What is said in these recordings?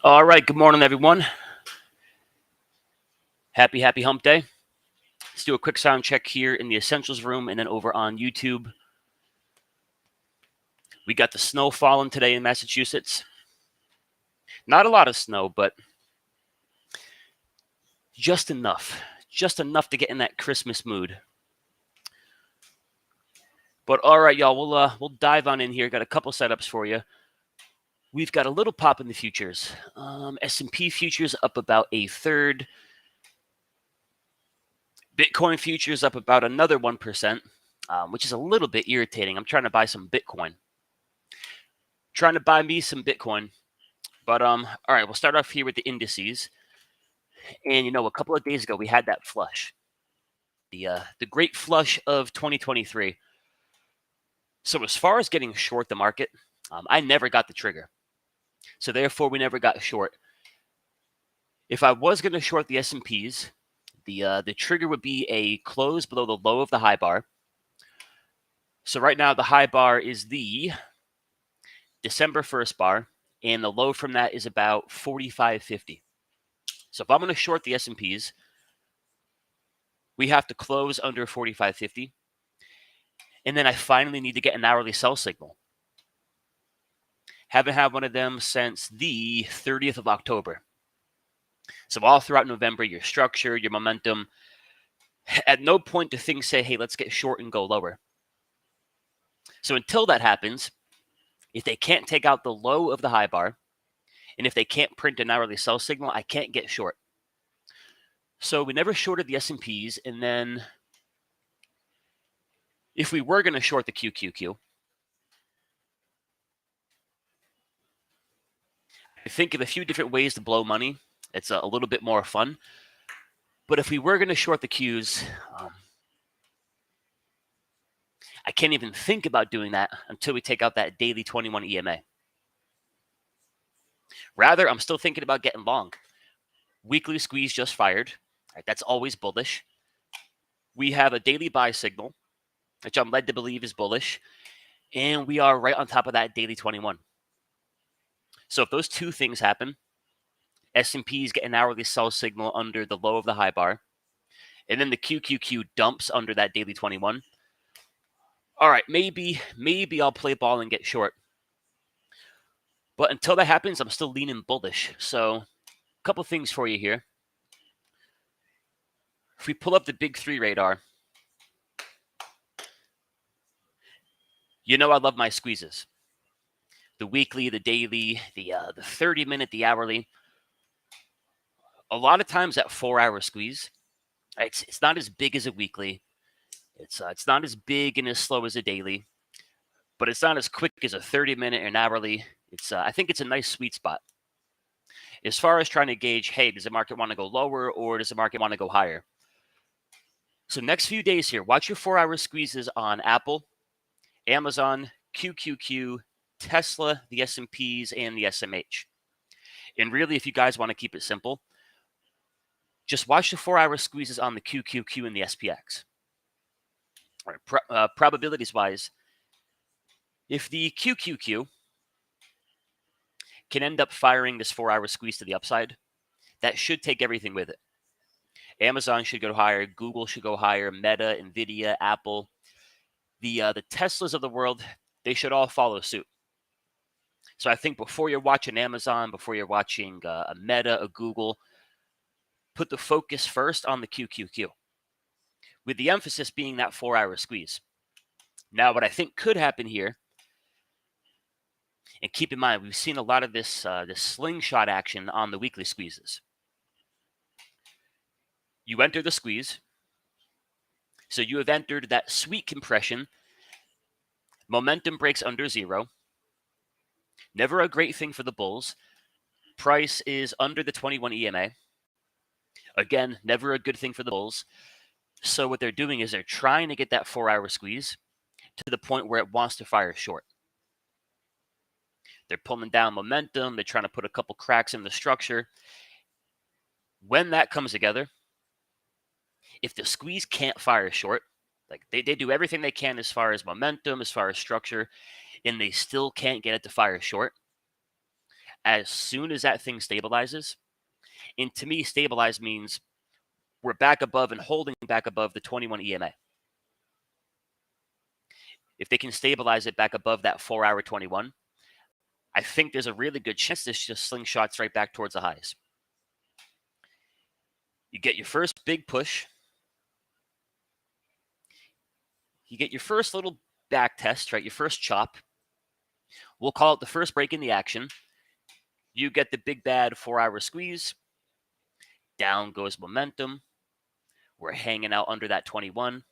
All right, good morning, everyone. Happy hump day. Let's do a quick sound check here in the Essentials room and then over on YouTube. We got the snow falling today in Massachusetts. Not a lot of snow, but just enough. Just enough to get in that Christmas mood. But all right, y'all, we'll dive on in here. Got a couple setups for you. We've got a little pop in the futures. S&P futures up about a third. Bitcoin futures up about another 1%, which is a little bit irritating. I'm trying to buy some Bitcoin. Trying to buy me some Bitcoin. But all right, we'll start off here with the indices. And a couple of days ago we had that flush. The great flush of 2023. So as far as getting short the market, I never got the trigger. So therefore we never got short. If I was going to short the S&Ps, the trigger would be a close below the low of the high bar. So right now the high bar is the December 1st bar, and the low from that is about 45.50. So if I'm going to short the S&Ps, we have to close under 45.50. And then I finally need to get an hourly sell signal. Haven't had one of them since the 30th of October. So all throughout November, your structure, your momentum, at no point do things say, hey, let's get short and go lower. So until that happens, if they can't take out the low of the high bar, and if they can't print an hourly sell signal, I can't get short. So we never shorted the S&Ps, and then if we were going to short the QQQ, I think of a few different ways to blow money. It's a little bit more fun. But if we were going to short the Qs, I can't even think about doing that until we take out that daily 21 EMA. Rather, I'm still thinking about getting long. Weekly squeeze just fired. Right, that's always bullish. We have a daily buy signal, which I'm led to believe is bullish. And we are right on top of that daily 21. So if those two things happen, S&Ps get an hourly sell signal under the low of the high bar, and then the QQQ dumps under that daily 21. All right, maybe I'll play ball and get short. But until that happens, I'm still leaning bullish. So a couple things for you here. If we pull up the big three radar, I love my squeezes. The weekly, the daily, the 30-minute, the hourly. A lot of times that 4-hour squeeze, it's not as big as a weekly. It's not as big and as slow as a daily, but it's not as quick as a 30-minute or an hourly. I think it's a nice sweet spot. As far as trying to gauge, hey, does the market want to go lower or does the market want to go higher? So next few days here, watch your 4-hour squeezes on Apple, Amazon, QQQ, Tesla, the S&Ps, and the SMH. And really, if you guys want to keep it simple, just watch the 4-hour squeezes on the QQQ and the SPX. All right, probabilities-wise, if the QQQ can end up firing this 4-hour squeeze to the upside, that should take everything with it. Amazon should go higher, Google should go higher, Meta, Nvidia, Apple. The Teslas of the world, they should all follow suit. So I think before you're watching Amazon, before you're watching a Meta, a Google, put the focus first on the QQQ, with the emphasis being that 4-hour squeeze. Now, what I think could happen here, and keep in mind, we've seen a lot of this slingshot action on the weekly squeezes. You enter the squeeze, so you have entered that sweet compression. Momentum breaks under zero. Never a great thing for the bulls. Price is under the 21 EMA. Again, never a good thing for the bulls. So what they're doing is they're trying to get that 4-hour squeeze to the point where it wants to fire short. They're pulling down momentum. They're trying to put a couple cracks in the structure. When that comes together, if the squeeze can't fire short, like they do everything they can as far as momentum, as far as structure, and they still can't get it to fire short, as soon as that thing stabilizes, and to me, stabilize means we're back above and holding back above the 21 EMA. If they can stabilize it back above that 4-hour 21, I think there's a really good chance this just slingshots right back towards the highs. You get your first big push. You get your first little back test, right? Your first chop. We'll call it the first break in the action. You get the big bad 4-hour squeeze. Down goes momentum. We're hanging out under that 21.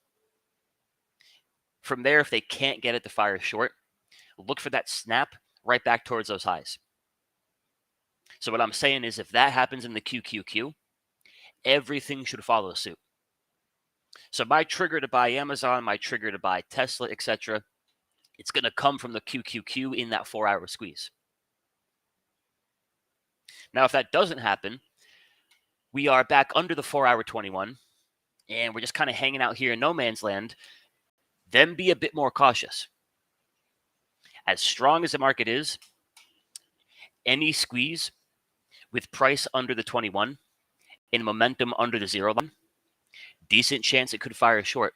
From there, if they can't get it to fire short, look for that snap right back towards those highs. So what I'm saying is if that happens in the QQQ, everything should follow suit. So my trigger to buy Amazon, my trigger to buy Tesla, etc., it's going to come from the QQQ in that 4-hour squeeze. Now, if that doesn't happen, we are back under the 4-hour 21, and we're just kind of hanging out here in no man's land. Then be a bit more cautious. As strong as the market is, any squeeze with price under the 21 and momentum under the 0 line, decent chance it could fire short.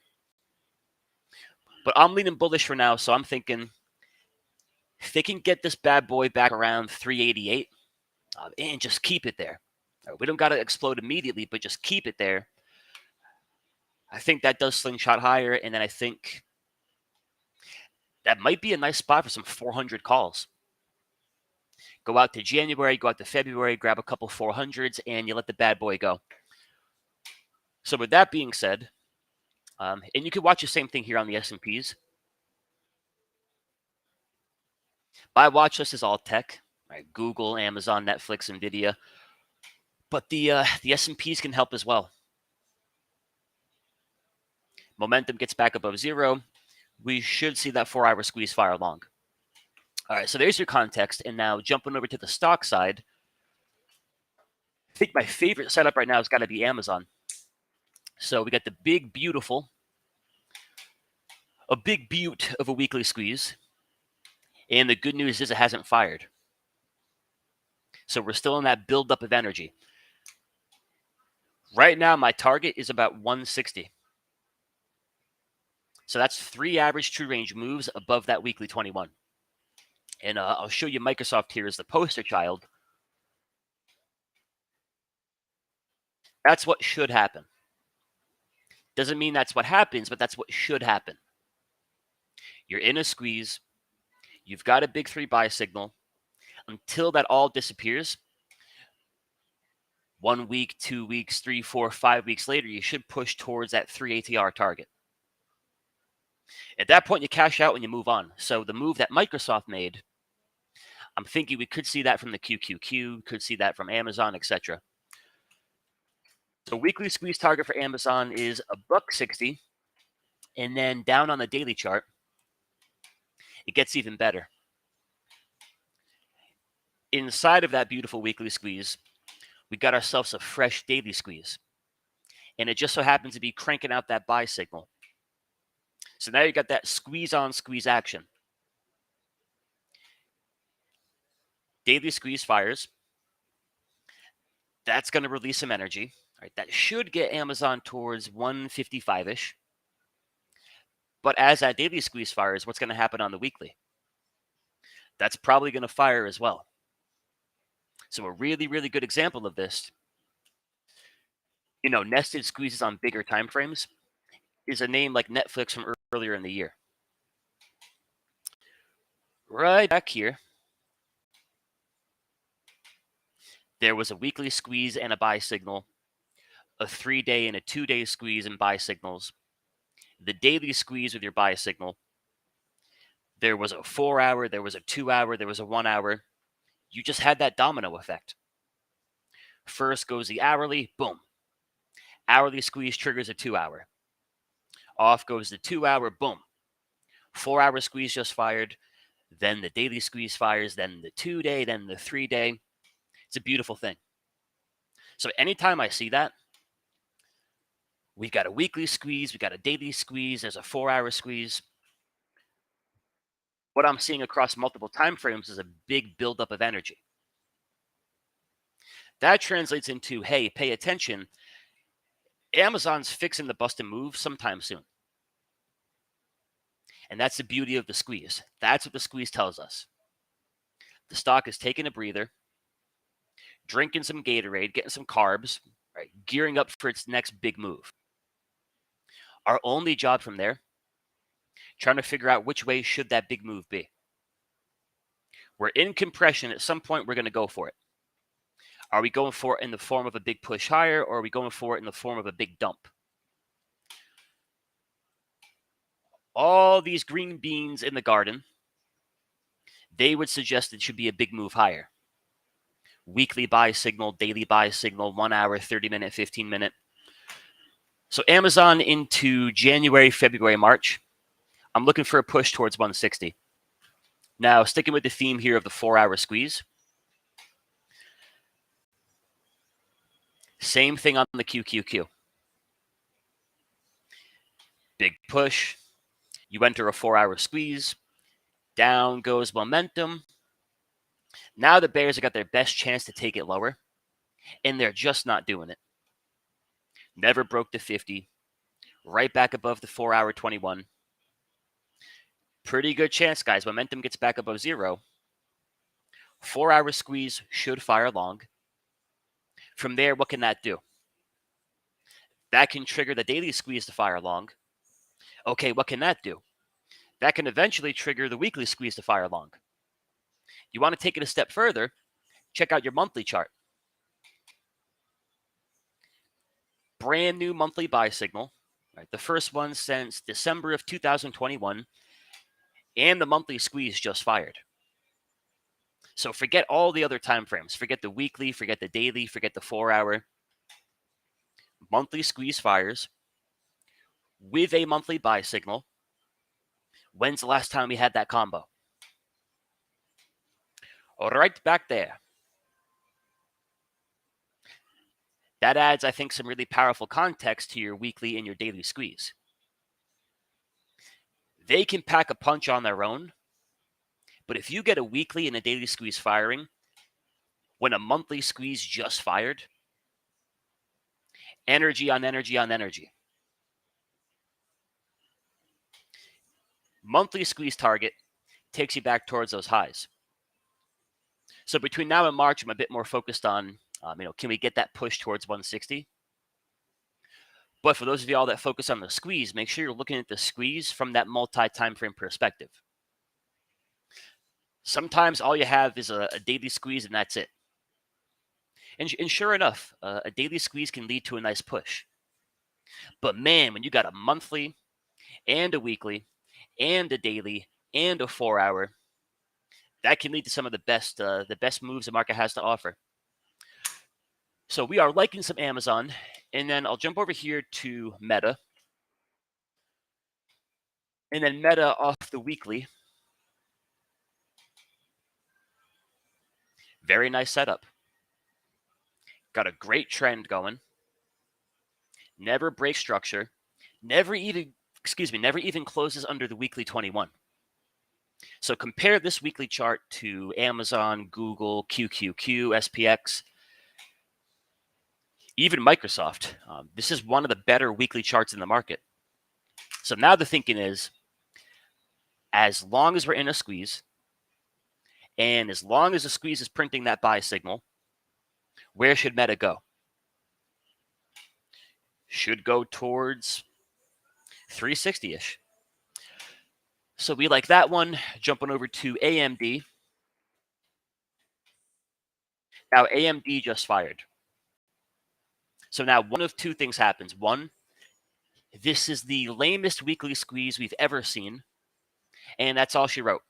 But I'm leaning bullish for now, so I'm thinking if they can get this bad boy back around 388 and just keep it there. We don't got to explode immediately, but just keep it there. I think that does slingshot higher, and then I think that might be a nice spot for some 400 calls. Go out to January, go out to February, grab a couple 400s, and you let the bad boy go. So with that being said, and you can watch the same thing here on the S&Ps. My watch list is all tech, right? Google, Amazon, Netflix, Nvidia. But the S&Ps can help as well. Momentum gets back above 0. We should see that 4-hour squeeze fire long. All right, so there's your context. And now jumping over to the stock side, I think my favorite setup right now has got to be Amazon. So we got the big, beautiful, a big beaut of a weekly squeeze. And the good news is it hasn't fired. So we're still in that buildup of energy. Right now, my target is about 160. So that's 3 average true range moves above that weekly 21. And I'll show you Microsoft here as the poster child. That's what should happen. Doesn't mean that's what happens, but that's what should happen. You're in a squeeze. You've got a big 3 buy signal. Until that all disappears, 1 week, 2 weeks, 3, 4, 5 weeks later, you should push towards that 3 ATR target. At that point, you cash out and you move on. So the move that Microsoft made, I'm thinking we could see that from the QQQ, could see that from Amazon, etc. So weekly squeeze target for Amazon is $160. And then down on the daily chart, it gets even better. Inside of that beautiful weekly squeeze, we got ourselves a fresh daily squeeze. And it just so happens to be cranking out that buy signal. So now you got that squeeze on squeeze action. Daily squeeze fires. That's going to release some energy. Right, that should get Amazon towards 155-ish. But as that daily squeeze fires, what's going to happen on the weekly? That's probably going to fire as well. So a really, really good example of this, nested squeezes on bigger time frames is a name like Netflix from earlier in the year. Right back here, there was a weekly squeeze and a buy signal, a 3-day and a 2-day squeeze and buy signals, the daily squeeze with your buy signal. There was a 4-hour, there was a 2-hour, there was a 1-hour. You just had that domino effect. First goes the hourly, boom. Hourly squeeze triggers a 2-hour. Off goes the 2-hour, boom. 4-hour squeeze just fired. Then the daily squeeze fires, then the 2-day, then the 3-day. It's a beautiful thing. So anytime I see that, we've got a weekly squeeze, we've got a daily squeeze, there's a 4-hour squeeze. What I'm seeing across multiple time frames is a big buildup of energy. That translates into, hey, pay attention. Amazon's fixing the bust and move sometime soon. And that's the beauty of the squeeze. That's what the squeeze tells us. The stock is taking a breather, drinking some Gatorade, getting some carbs, right, gearing up for its next big move. Our only job from there, trying to figure out which way should that big move be. We're in compression. At some point, we're going to go for it. Are we going for it in the form of a big push higher, or are we going for it in the form of a big dump? All these green beans in the garden, they would suggest it should be a big move higher. Weekly buy signal, daily buy signal, 1 hour, 30 minute, 15 minute. So Amazon into January, February, March, I'm looking for a push towards 160. Now, sticking with the theme here of the 4-hour squeeze, same thing on the QQQ. Big push, you enter a 4-hour squeeze, down goes momentum. Now the bears have got their best chance to take it lower, and they're just not doing it. Never broke the 50, right back above the 4-hour 21. Pretty good chance, guys. Momentum gets back above 0. 4-hour squeeze should fire long. From there, what can that do? That can trigger the daily squeeze to fire long. Okay, what can that do? That can eventually trigger the weekly squeeze to fire long. You want to take it a step further, check out your monthly chart. Brand new monthly buy signal. Right, the first one since December of 2021, and the monthly squeeze just fired. So forget all the other time frames. Forget the weekly, forget the daily, forget the 4-hour. Monthly squeeze fires with a monthly buy signal. When's the last time we had that combo? Right back there. That adds, I think, some really powerful context to your weekly and your daily squeeze. They can pack a punch on their own, but if you get a weekly and a daily squeeze firing, when a monthly squeeze just fired, energy on energy on energy. Monthly squeeze target takes you back towards those highs. So between now and March, I'm a bit more focused on, can we get that push towards 160? But for those of y'all that focus on the squeeze, make sure you're looking at the squeeze from that multi-time frame perspective. Sometimes all you have is a daily squeeze and that's it. And sure enough, a daily squeeze can lead to a nice push. But man, when you got a monthly and a weekly and a daily and a 4-hour, that can lead to some of the best moves the market has to offer. So we are liking some Amazon, and then I'll jump over here to Meta. And then Meta off the weekly. Very nice setup. Got a great trend going. Never breaks structure. Never even closes under the weekly 21. So compare this weekly chart to Amazon, Google, QQQ, SPX, even Microsoft. This is one of the better weekly charts in the market. So now the thinking is, as long as we're in a squeeze, and as long as the squeeze is printing that buy signal, where should Meta go? Should go towards 360-ish. So we like that one. Jumping over to AMD. Now AMD just fired. So now one of two things happens. One, this is the lamest weekly squeeze we've ever seen, and that's all she wrote.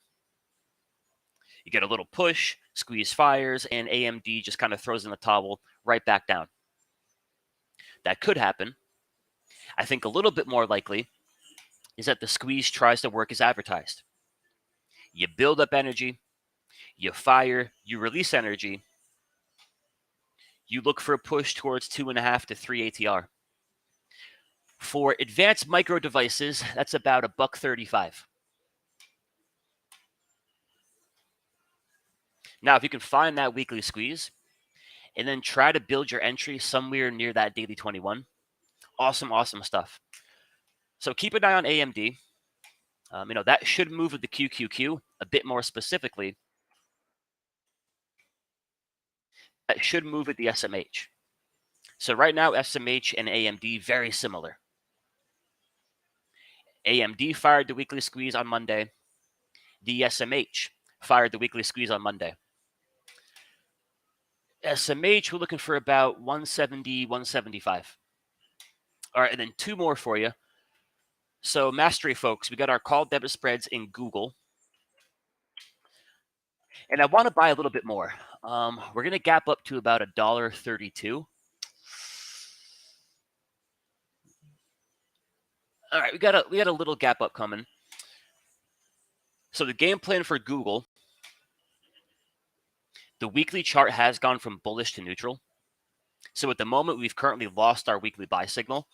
You get a little push, squeeze fires, and AMD just kind of throws in the towel right back down. That could happen. I think a little bit more likely is that the squeeze tries to work as advertised. You build up energy, you fire, you release energy, you look for a push towards 2.5 to 3 ATR. For advanced micro devices, that's about $1.35. Now, if you can find that weekly squeeze and then try to build your entry somewhere near that daily 21. Awesome, awesome stuff. So keep an eye on AMD. That should move with the QQQ. A bit more specifically, that should move with the SMH. So right now, SMH and AMD very similar. AMD fired the weekly squeeze on Monday. The SMH fired the weekly squeeze on Monday. SMH, we're looking for about 170, 175. All right, and then two more for you. So mastery, folks, we got our call debit spreads in Google. And I want to buy a little bit more. We're going to gap up to about $1.32. All right, we got a little gap up coming. So the game plan for Google, the weekly chart has gone from bullish to neutral. So at the moment, we've currently lost our weekly buy signal.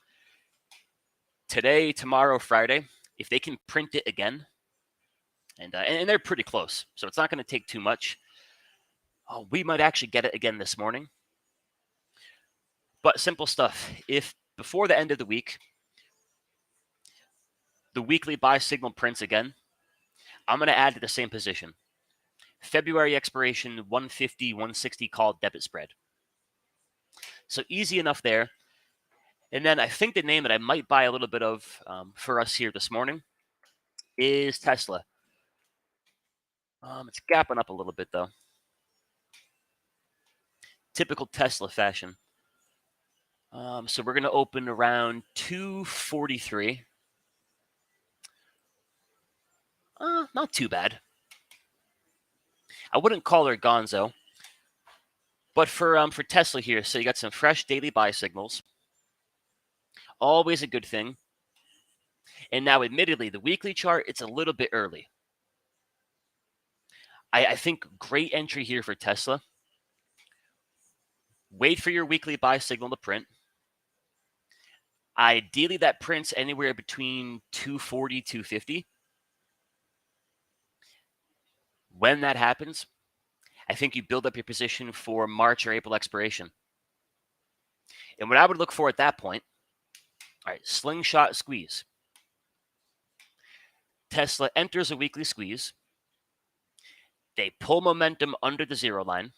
Today, tomorrow, Friday, if they can print it again, and they're pretty close, so it's not going to take too much. We might actually get it again this morning. But simple stuff. If before the end of the week, the weekly buy signal prints again, I'm going to add to the same position. February expiration, 150, 160 call debit spread. So easy enough there. And then I think the name that I might buy a little bit of for us here this morning is Tesla. It's gapping up a little bit, though. Typical Tesla fashion. So we're going to open around 243. Not too bad. I wouldn't call her gonzo. But for Tesla here, so you got some fresh daily buy signals. Always a good thing. And now, admittedly, the weekly chart, it's a little bit early. I think great entry here for Tesla. Wait for your weekly buy signal to print. Ideally, that prints anywhere between 240, 250. When that happens, I think you build up your position for March or April expiration. And what I would look for at that point, all right, slingshot squeeze. Tesla enters a weekly squeeze. They pull momentum under the zero line.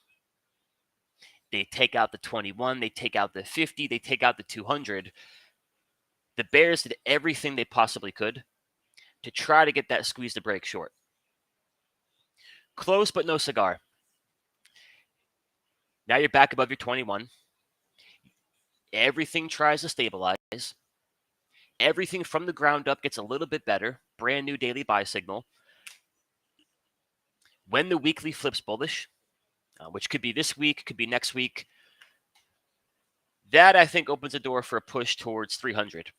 They take out the 21. They take out the 50. They take out the 200. The bears did everything they possibly could to try to get that squeeze to break short. Close, but no cigar. Now you're back above your 21. Everything tries to stabilize. Everything from the ground up gets a little bit better. Brand new daily buy signal. When the weekly flips bullish, which could be this week, could be next week, that I think opens the door for a push towards 300.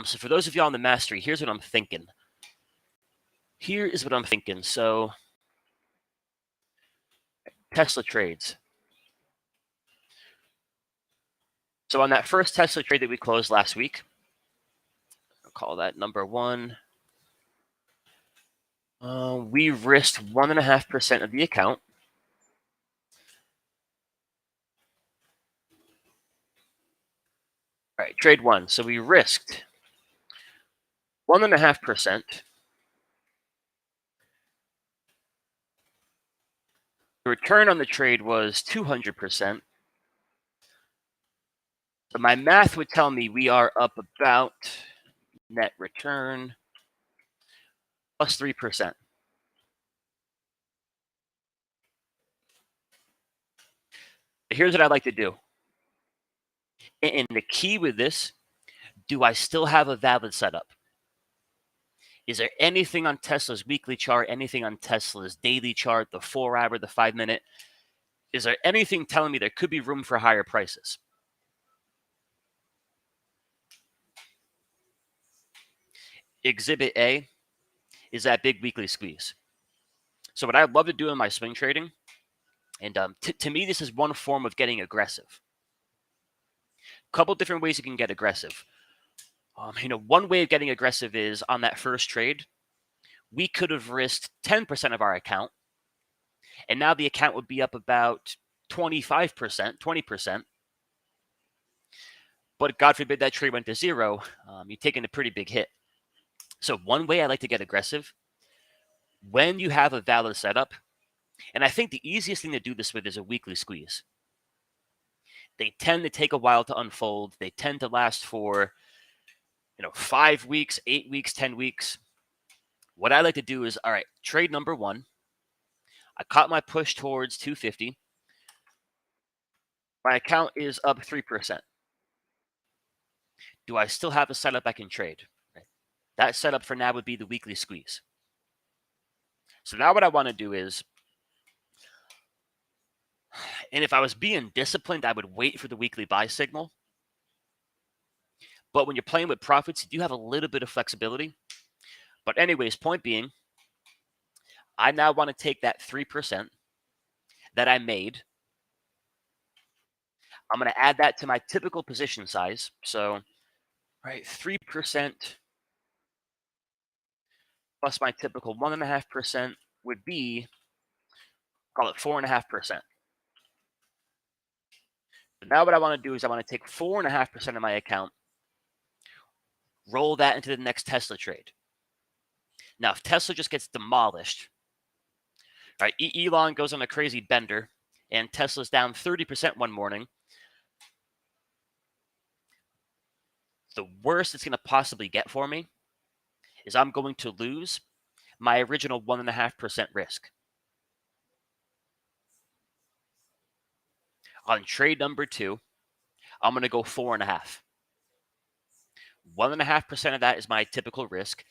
So for those of you on the mastery, here's what I'm thinking. Here is what I'm thinking. So Tesla trades. So on that first Tesla trade that we closed last week, I'll call that number one. We risked 1.5% of the account. All right, trade one. So we risked 1.5%. The return on the trade was 200%. So my math would tell me we are up about net return plus 3%. Here's what I'd like to do. And the key with this, do I still have a valid setup? Is there anything on Tesla's weekly chart, anything on Tesla's daily chart, the 4-hour, the 5-minute? Is there anything telling me there could be room for higher prices? Exhibit A is that big weekly squeeze. So what I love to do in my swing trading, and to me, this is one form of getting aggressive. A couple different ways you can get aggressive. One way of getting aggressive is on that first trade, we could have risked 10% of our account, and now the account would be up about 25%, 20%. But God forbid that trade went to zero, you're taking a pretty big hit. So one way I like to get aggressive, when you have a valid setup, and I think the easiest thing to do this with is a weekly squeeze. They tend to take a while to unfold. They tend to last for 5 weeks, 8 weeks, 10 weeks. What I like to do is, all right, trade number one. I caught my push towards 250. My account is up 3%. Do I still have a setup I can trade? Right. That setup for now would be the weekly squeeze. So now what I want to do is, and if I was being disciplined, I would wait for the weekly buy signal. But when you're playing with profits, you do have a little bit of flexibility. But anyways, point being, I now want to take that 3% that I made. I'm going to add that to my typical position size. So, right, 3% plus my typical 1.5% would be, call it 4.5%. But now what I want to do is I want to take 4.5% of my account, roll that into the next Tesla trade. Now, if Tesla just gets demolished, right, Elon goes on a crazy bender and Tesla's down 30% one morning, the worst it's going to possibly get for me is I'm going to lose my original 1.5% risk. On trade number two, I'm going to go 4.5. 1.5% of that is my typical risk.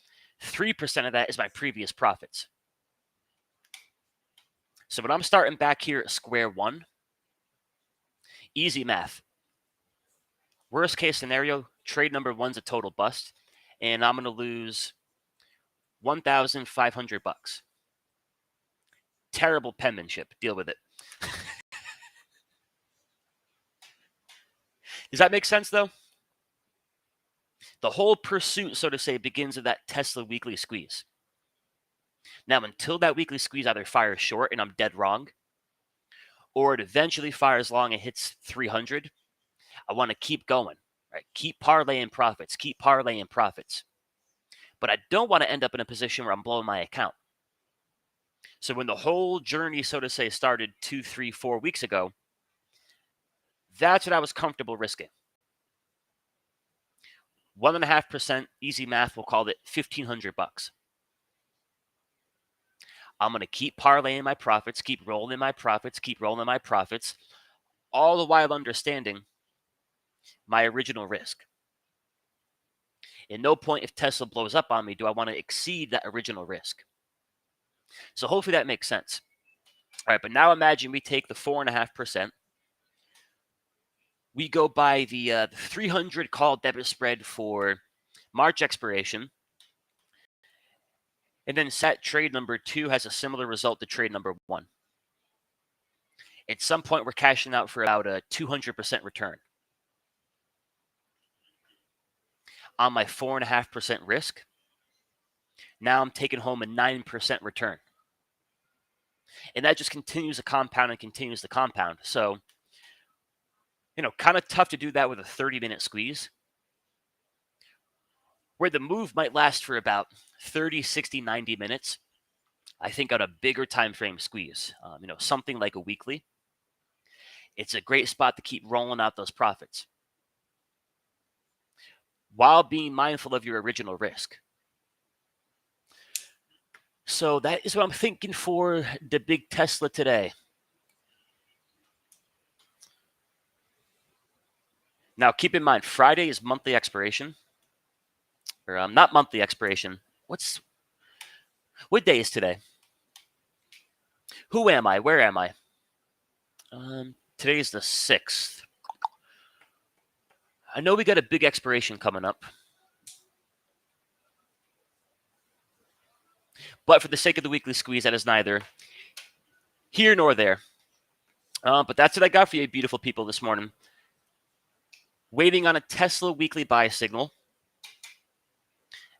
3% of that is my previous profits. So when I'm starting back here at square one, easy math. Worst case scenario, trade number one's a total bust, and I'm going to lose $1,500. Terrible penmanship. Deal with it. Does that make sense, though? The whole pursuit, so to say, begins with that Tesla weekly squeeze. Now, until that weekly squeeze either fires short and I'm dead wrong, or it eventually fires long and hits 300, I want to keep going, right? Keep parlaying profits, keep parlaying profits. But I don't want to end up in a position where I'm blowing my account. So when the whole journey, so to say, started 2, 3, 4 weeks ago, that's what I was comfortable risking. 1.5%, easy math, we'll call it $1,500. I'm going to keep parlaying my profits, keep rolling my profits, keep rolling my profits, all the while understanding my original risk. At no point, if Tesla blows up on me, do I want to exceed that original risk. So hopefully that makes sense. All right, but now imagine we take the 4.5%. We go by the 300 call debit spread for March expiration. And then set trade number two has a similar result to trade number one. At some point, we're cashing out for about a 200% return. On my 4.5% risk, now I'm taking home a 9% return. And that just continues to compound and continues to compound. So, kind of tough to do that with a 30-minute squeeze, where the move might last for about 30, 60, 90 minutes. I think on a bigger time frame squeeze, something like a weekly, it's a great spot to keep rolling out those profits while being mindful of your original risk. So that is what I'm thinking for the big Tesla today. Now, keep in mind, Friday is monthly expiration. Or not monthly expiration. What day is today? Who am I? Where am I? Today is the 6th. I know we got a big expiration coming up. But for the sake of the weekly squeeze, that is neither here nor there. But that's what I got for you, beautiful people, this morning. Waiting on a Tesla weekly buy signal,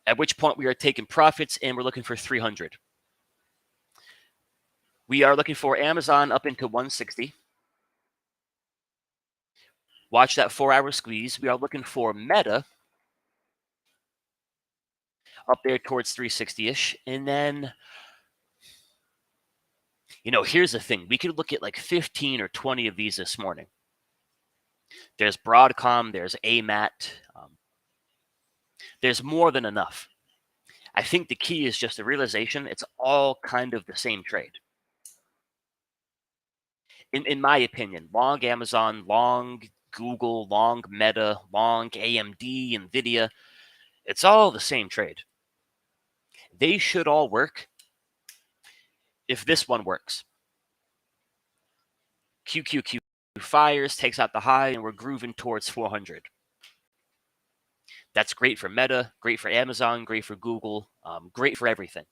at which point we are taking profits and we're looking for 300. We are looking for Amazon up into 160. Watch that 4-hour squeeze. We are looking for Meta up there towards 360-ish. And then, here's the thing. We could look at like 15 or 20 of these this morning. There's Broadcom, there's AMAT. There's more than enough. I think the key is just the realization it's all kind of the same trade. In my opinion, long Amazon, long Google, long Meta, long AMD, NVIDIA, it's all the same trade. They should all work if this one works. QQQ fires, takes out the high, and we're grooving towards 400. That's great for Meta, great for Amazon, great for Google, great for everything.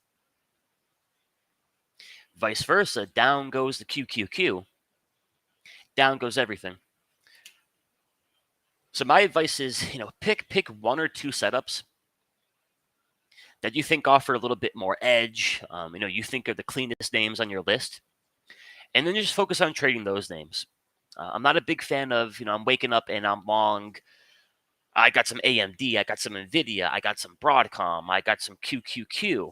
Vice versa, down goes the QQQ, down goes everything. So my advice is, pick one or two setups that you think offer a little bit more edge. You think are the cleanest names on your list, and then you just focus on trading those names. I'm not a big fan of, I'm waking up and I'm long. I got some AMD, I got some NVIDIA, I got some Broadcom, I got some QQQ.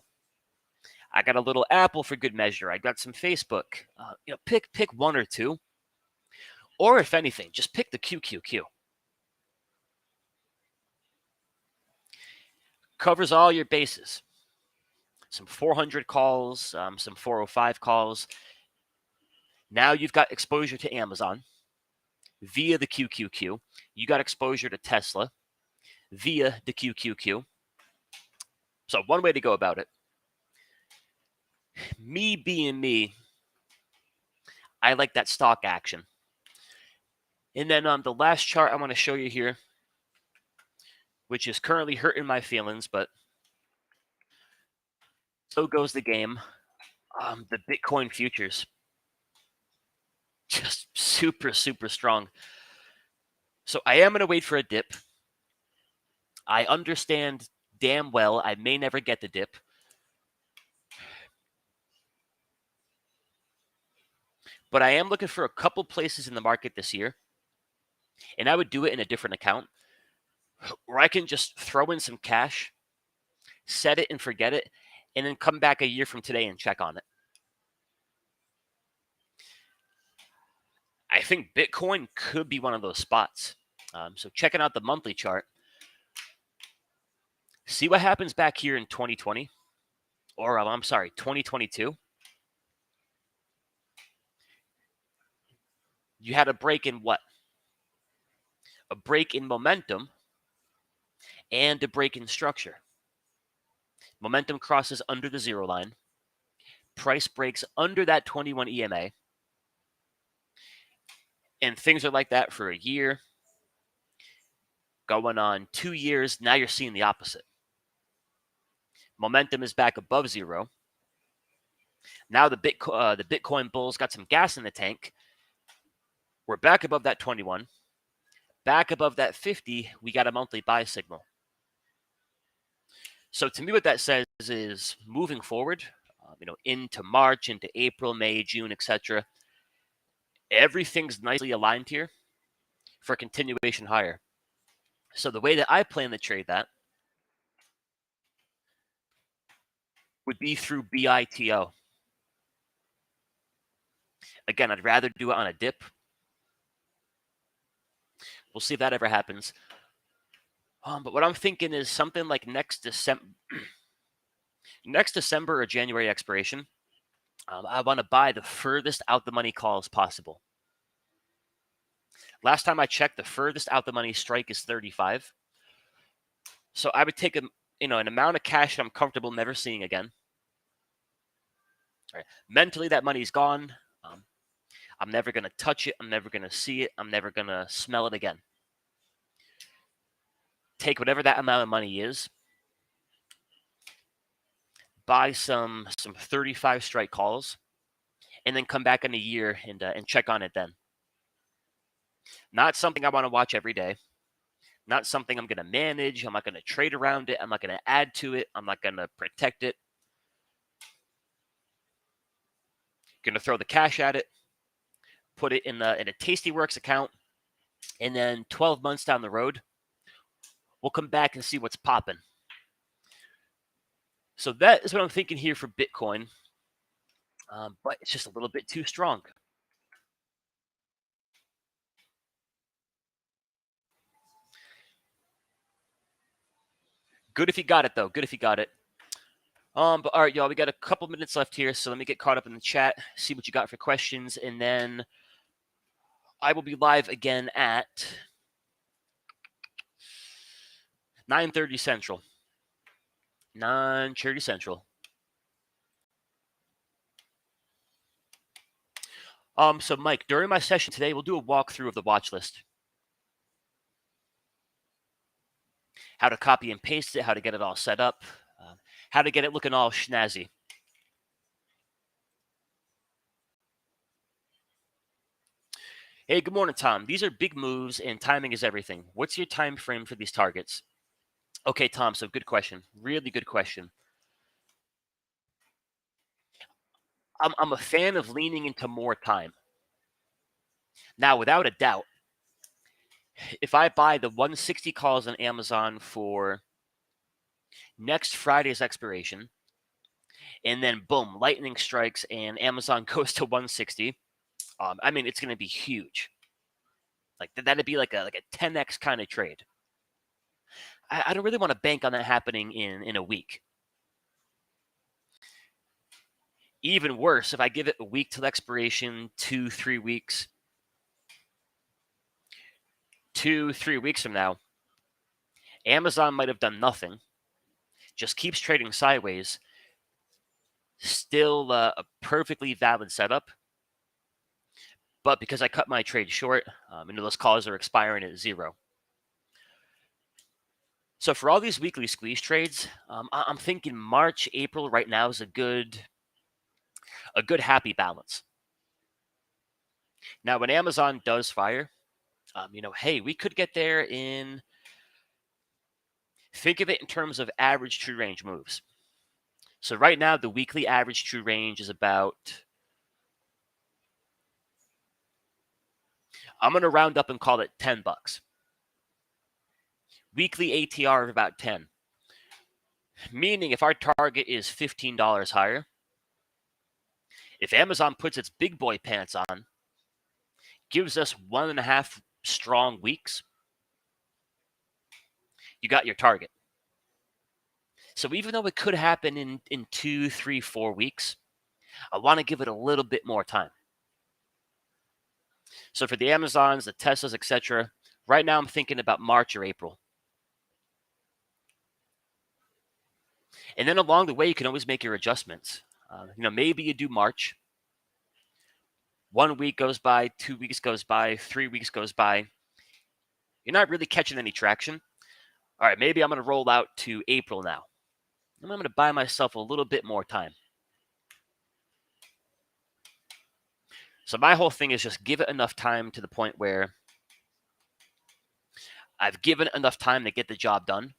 I got a little Apple for good measure. I got some Facebook. Pick one or two, or if anything, just pick the QQQ. Covers all your bases. Some 400 calls, some 405 calls. Now you've got exposure to Amazon via the QQQ. You got exposure to Tesla via the QQQ. So one way to go about it. Me being me, I like that stock action. And then the last chart I want to show you here, which is currently hurting my feelings, but so goes the game. The Bitcoin futures, just super, super strong. So I am going to wait for a dip. I understand damn well I may never get the dip. But I am looking for a couple places in the market this year, and I would do it in a different account where I can just throw in some cash, set it and forget it, and then come back a year from today and check on it. I think Bitcoin could be one of those spots. So checking out the monthly chart, see what happens back here in 2020, or 2022. You had a break in what? A break in momentum and a break in structure. Momentum crosses under the zero line. Price breaks under that 21 EMA. And things are like that for a year, going on 2 years. Now you're seeing the opposite. Momentum is back above zero. Now the Bitcoin bulls got some gas in the tank. We're back above that 21. Back above that 50, we got a monthly buy signal. So to me, what that says is moving forward, into March, into April, May, June, etc. Everything's nicely aligned here for continuation higher. So the way that I plan to trade that would be through BITO. Again, I'd rather do it on a dip. We'll see if that ever happens. But what I'm thinking is something like next December or January expiration. I want to buy the furthest out the money call as possible. Last time I checked, the furthest out the money strike is 35. So I would take an amount of cash I'm comfortable never seeing again. All right. Mentally, that money's gone. I'm never going to touch it. I'm never going to see it. I'm never going to smell it again. Take whatever that amount of money is, buy some 35 strike calls, and then come back in a year and check on it then. Not something I want to watch every day. Not something I'm going to manage. I'm not going to trade around it. I'm not going to add to it. I'm not going to protect it. Going to throw the cash at it, put it in a Tastyworks account, And then 12 months down the road, we'll come back and see what's popping. So that is what I'm thinking here for Bitcoin. But it's just a little bit too strong. Good if you got it, though. Good if you got it. But all right, y'all, we got a couple minutes left here, so let me get caught up in the chat, see what you got for questions, and then I will be live again at 9:30 Central. 9:30 Central. So Mike, during my session today, we'll do a walkthrough of the watch list. How to copy and paste it, how to get it all set up, how to get it looking all snazzy. Hey, good morning, Tom. These are big moves and timing is everything. What's your time frame for these targets? Okay, Tom, so good question. Really good question. I'm a fan of leaning into more time. Now, without a doubt, if I buy the 160 calls on Amazon for next Friday's expiration, and then boom, lightning strikes and Amazon goes to 160, I mean, it's going to be huge. Like that'd be like a 10x kind of trade. I don't really want to bank on that happening in a week. Even worse, if I give it a week till expiration, 2-3 weeks, 2-3 weeks from now, Amazon might have done nothing, just keeps trading sideways, still a perfectly valid setup. But because I cut my trade short, those calls are expiring at 0. So for all these weekly squeeze trades, I'm thinking March, April right now is a good happy balance. Now, when Amazon does fire, hey, we could get there in. Think of it in terms of average true range moves. So right now, the weekly average true range is about. I'm going to round up and call it $10. Weekly ATR of about 10. Meaning, if our target is $15 higher, if Amazon puts its big boy pants on, gives us 1.5 strong weeks, you got your target. So even though it could happen in 2, 3, 4 weeks, I want to give it a little bit more time. So for the Amazons, the Teslas, etc., right now I'm thinking about March or April. And then along the way, you can always make your adjustments. Maybe you do March. 1 week goes by, 2 weeks goes by, 3 weeks goes by. You're not really catching any traction. All right, maybe I'm going to roll out to April now. I'm going to buy myself a little bit more time. So my whole thing is just give it enough time to the point where I've given it enough time to get the job done.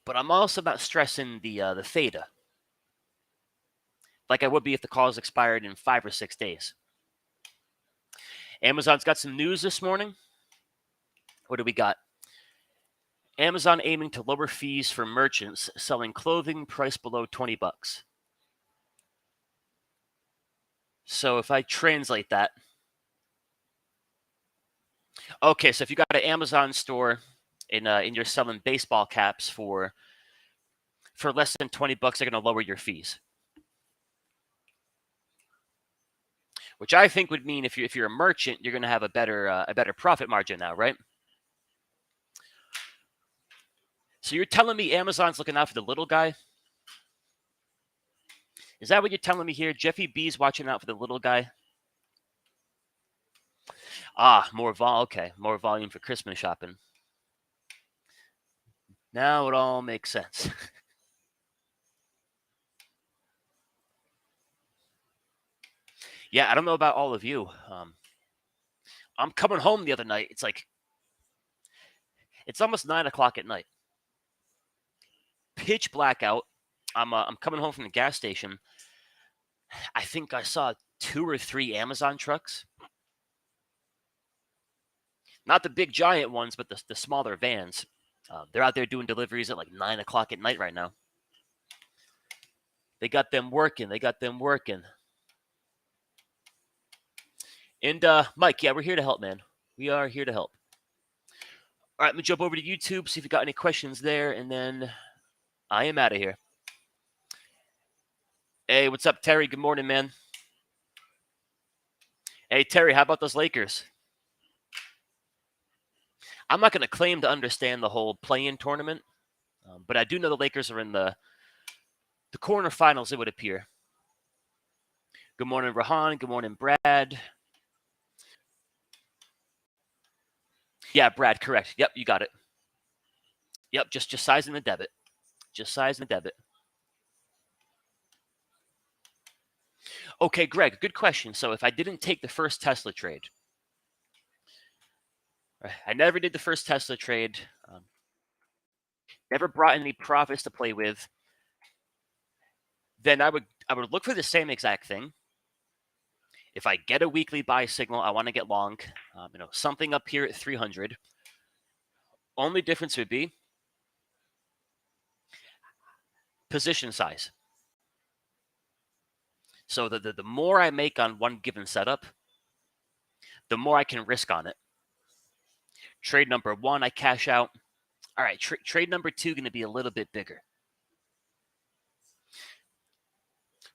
But I'm also not stressing the theta, like I would be if the calls expired in 5 or 6 days. Amazon's got some news this morning. What do we got? Amazon aiming to lower fees for merchants selling clothing priced below $20. So if I translate that, okay, so if you got an Amazon store and you're selling baseball caps for less than $20, they're going to lower your fees. Which I think would mean if you're a merchant, you're going to have a better profit margin now, right? So you're telling me Amazon's looking out for the little guy? Is that what you're telling me here? Jeffy B's watching out for the little guy? More volume for Christmas shopping. Now it all makes sense. Yeah, I don't know about all of you. I'm coming home the other night. It's almost 9:00 at night. Pitch blackout. I'm coming home from the gas station. I think I saw 2 or 3 Amazon trucks. Not the big giant ones, but the smaller vans. They're out there doing deliveries at like 9 o'clock at night right now. They got them working. They got them working. And Mike, yeah, we're here to help, man. We are here to help. All right, let me jump over to YouTube, see if you got any questions there, and then I am out of here. Hey, what's up, Terry? Good morning, man. Hey, Terry, how about those Lakers? I'm not going to claim to understand the whole play-in tournament, but I do know the Lakers are in the quarterfinals, it would appear. Good morning, Rahan. Good morning, Brad. Yeah, Brad, correct. Yep, you got it. Yep, just sizing the debit. Just sizing the debit. Okay, Greg, good question. So if I didn't take the first Tesla trade, I never did the first Tesla trade, never brought any profits to play with, then I would look for the same exact thing. If I get a weekly buy signal, I want to get long, something up here at 300. Only difference would be position size. So the more I make on one given setup, the more I can risk on it. Trade number one, I cash out. All right, trade number two going to be a little bit bigger.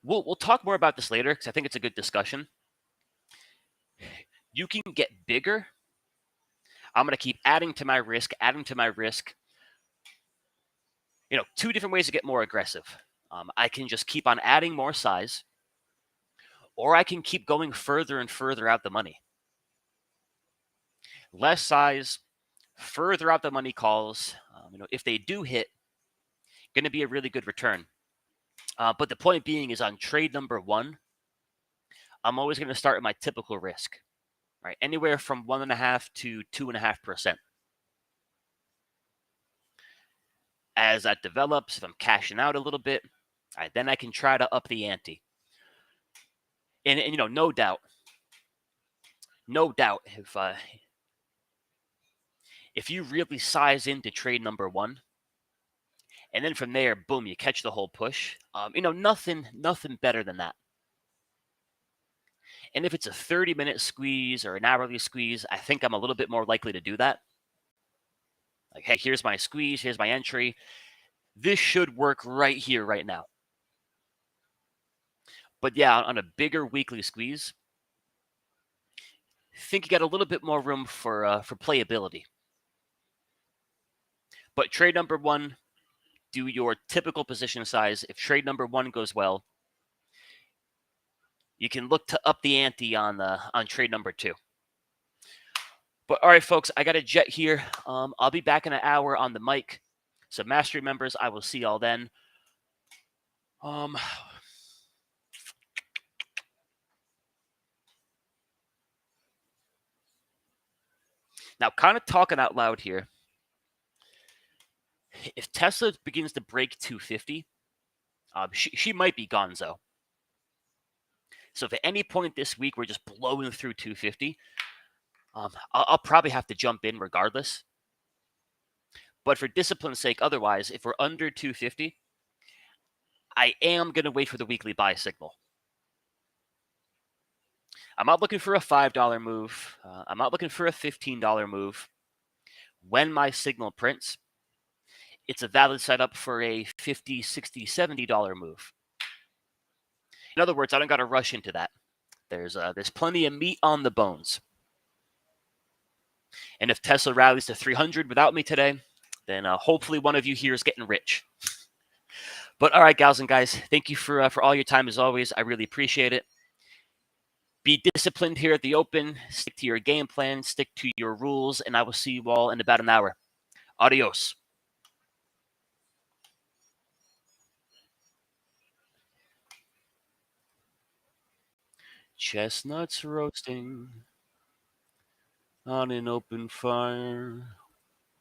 We'll talk more about this later because I think it's a good discussion. You can get bigger. I'm going to keep adding to my risk. Two different ways to get more aggressive. I can just keep on adding more size, or I can keep going further and further out the money. Less size, further out the money calls. If they do hit, going to be a really good return. But the point being is on trade number one, I'm always going to start at my typical risk, right? Anywhere from 1.5% to 2.5%. As that develops, if I'm cashing out a little bit, all right, then I can try to up the ante. And no doubt, if you really size into trade number one, and then from there, boom, you catch the whole push. Nothing better than that. And if it's a 30-minute squeeze or an hourly squeeze, I think I'm a little bit more likely to do that. Like, hey, here's my squeeze, here's my entry. This should work right here, right now. But yeah, on a bigger weekly squeeze, I think you got a little bit more room for playability. But trade number one, do your typical position size. If trade number one goes well, you can look to up the ante on trade number two. But all right, folks, I got a jet here. I'll be back in an hour on the mic. So Mastery members, I will see y'all then. Now, kind of talking out loud here. If Tesla begins to break 250, she might be gonzo. So if at any point this week we're just blowing through 250, I'll probably have to jump in regardless. But for discipline's sake, otherwise, if we're under 250, I am going to wait for the weekly buy signal. I'm not looking for a $5 move. I'm not looking for a $15 move. When my signal prints, it's a valid setup for a $50, $60, $70 move. In other words, I don't got to rush into that. There's plenty of meat on the bones. And if Tesla rallies to 300 without me today, then hopefully one of you here is getting rich. But all right, gals and guys, thank you for all your time as always. I really appreciate it. Be disciplined here at the Open. Stick to your game plan. Stick to your rules. And I will see you all in about an hour. Adios. Chestnuts roasting on an open fire.